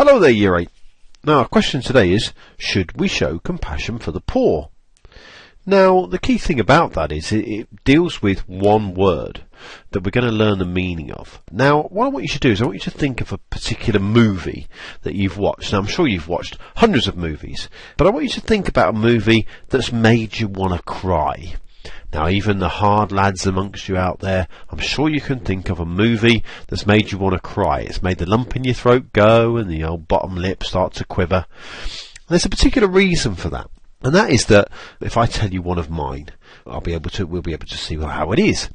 Hello there, Year 8. Now, our question today is, should we show compassion for the poor? Now, the key thing about that is it deals with one word that we're going to learn the meaning of. Now, what I want you to do is I want you to think of a particular movie that you've watched. Now, I'm sure you've watched hundreds of movies, but I want you to think about a movie that's made you want to cry. Now, even the hard lads amongst you out there, I'm sure you can think of a movie that's made you want to cry. It's made the lump in your throat go and the old bottom lip start to quiver. There's a particular reason for that. And that is that if I tell you one of mine, we'll be able to see how it is.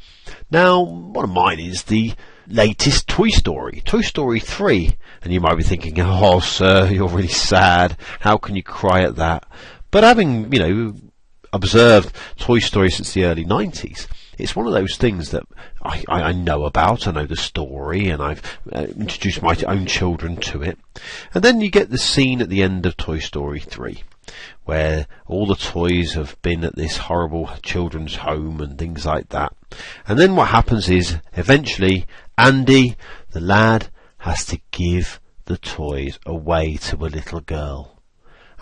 Now, one of mine is the latest Toy Story, Toy Story 3. And you might be thinking, oh, sir, you're really sad. How can you cry at that? But having, observed Toy Story since the early 90s, it's one of those things that I know about. I know the story, and I've introduced my own children to it. And then you get the scene at the end of Toy Story 3, where all the toys have been at this horrible children's home and things like that. And then what happens is, eventually, Andy, the lad, has to give the toys away to a little girl.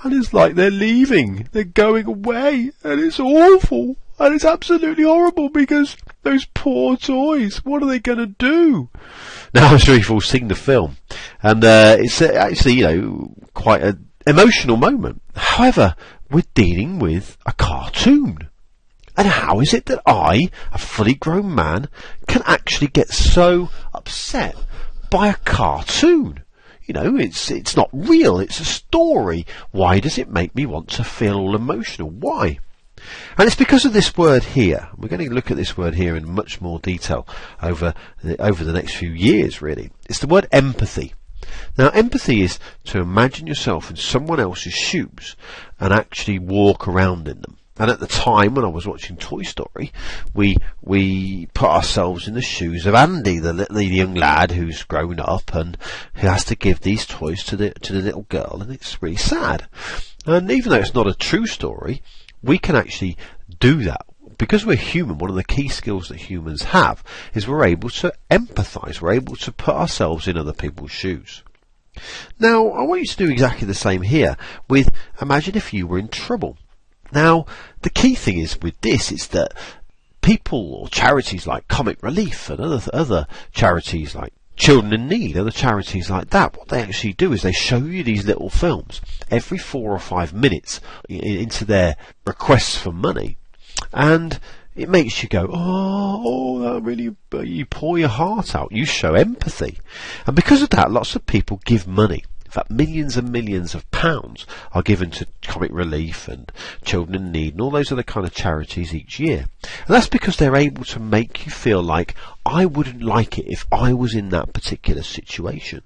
And it's like they're leaving, they're going away, and it's awful, and it's absolutely horrible because those poor toys, what are they going to do? Now, I'm sure you've all seen the film, and it's actually, quite an emotional moment. However, we're dealing with a cartoon. And how is it that I, a fully grown man, can actually get so upset by a cartoon? It's not real, it's a story. Why does it make me want to feel all emotional? Why? And it's because of this word here. We're going to look at this word here in much more detail over the next few years, really. It's the word empathy. Now, empathy is to imagine yourself in someone else's shoes and actually walk around in them. And at the time when I was watching Toy Story, we put ourselves in the shoes of Andy, the young lad who's grown up and who has to give these toys to the little girl, and it's really sad. And even though it's not a true story, we can actually do that. Because we're human, one of the key skills that humans have is we're able to empathise, we're able to put ourselves in other people's shoes. Now, I want you to do exactly the same here with, imagine if you were in trouble. Now, the key thing is with this is that people or charities like Comic Relief and other charities like Children in Need, other charities like that, what they actually do is they show you these little films every 4 or 5 minutes into their requests for money, and it makes you go, oh, that really, you pour your heart out, you show empathy. And because of that, lots of people give money. In fact, millions and millions of pounds are given to Comic Relief and Children in Need and all those other kind of charities each year. And that's because they're able to make you feel like, I wouldn't like it if I was in that particular situation.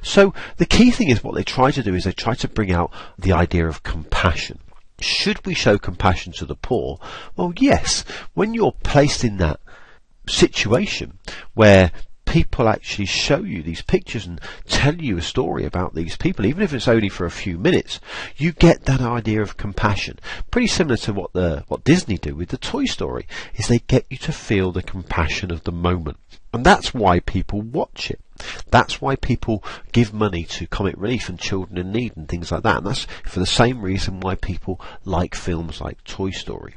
So the key thing is what they try to do is they try to bring out the idea of compassion. Should we show compassion to the poor? Well, yes. When you're placed in that situation where people actually show you these pictures and tell you a story about these people, even if it's only for a few minutes, you get that idea of compassion. Pretty similar to what Disney do with the Toy Story, is they get you to feel the compassion of the moment. And that's why people watch it. That's why people give money to Comic Relief and Children in Need and things like that. And that's for the same reason why people like films like Toy Story.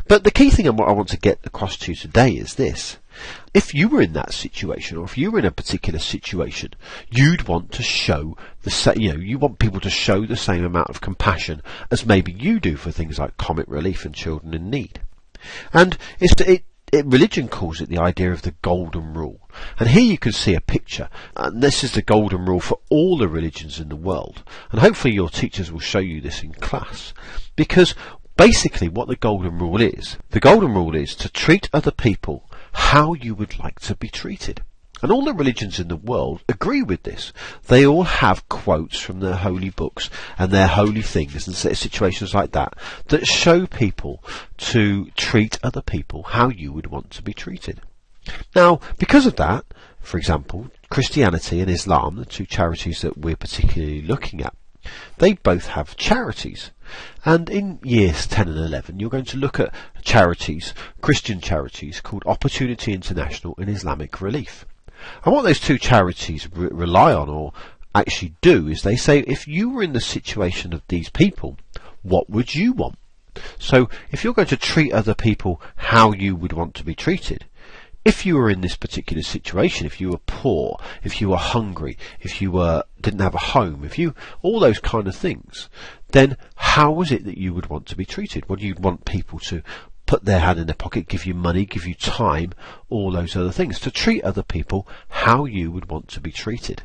But the key thing I want to get across to you today is this. If you were in that situation, or if you were in a particular situation, you'd want to show you want people to show the same amount of compassion as maybe you do for things like Comic Relief and Children in Need. And religion calls it the idea of the golden rule. And here you can see a picture, and this is the golden rule for all the religions in the world. And hopefully your teachers will show you this in class, because basically what the golden rule is to treat other people how you would like to be treated. And all the religions in the world agree with this. They all have quotes from their holy books and their holy things and situations like that that show people to treat other people how you would want to be treated. Now, because of that, for example, Christianity and Islam, the two charities that we're particularly looking at, they both have charities. And in years 10 and 11, you're going to look at charities, Christian charities, called Opportunity International and Islamic Relief. And what those two charities rely on, or actually do is they say, if you were in the situation of these people, what would you want? So if you're going to treat other people how you would want to be treated, if you were in this particular situation, if you were poor, if you were hungry, if you didn't have a home, all those kind of things, then how was it that you would want to be treated? Would you want people to put their hand in their pocket, give you money, give you time, all those other things, to treat other people how you would want to be treated?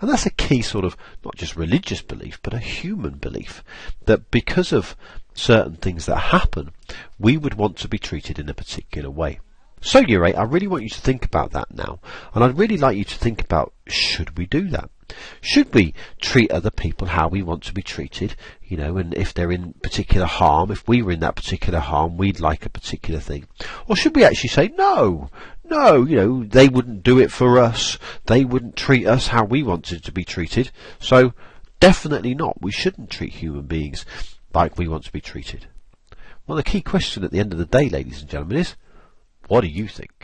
And that's a key sort of, not just religious belief, but a human belief, that because of certain things that happen, we would want to be treated in a particular way. So Year 8, I really want you to think about that now, and I'd really like you to think about, should we do that? Should we treat other people how we want to be treated, and if they're in particular harm, if we were in that particular harm, we'd like a particular thing? Or should we actually say, no, they wouldn't do it for us, they wouldn't treat us how we wanted to be treated, so definitely not, we shouldn't treat human beings like we want to be treated. Well, the key question at the end of the day, ladies and gentlemen, is, what do you think?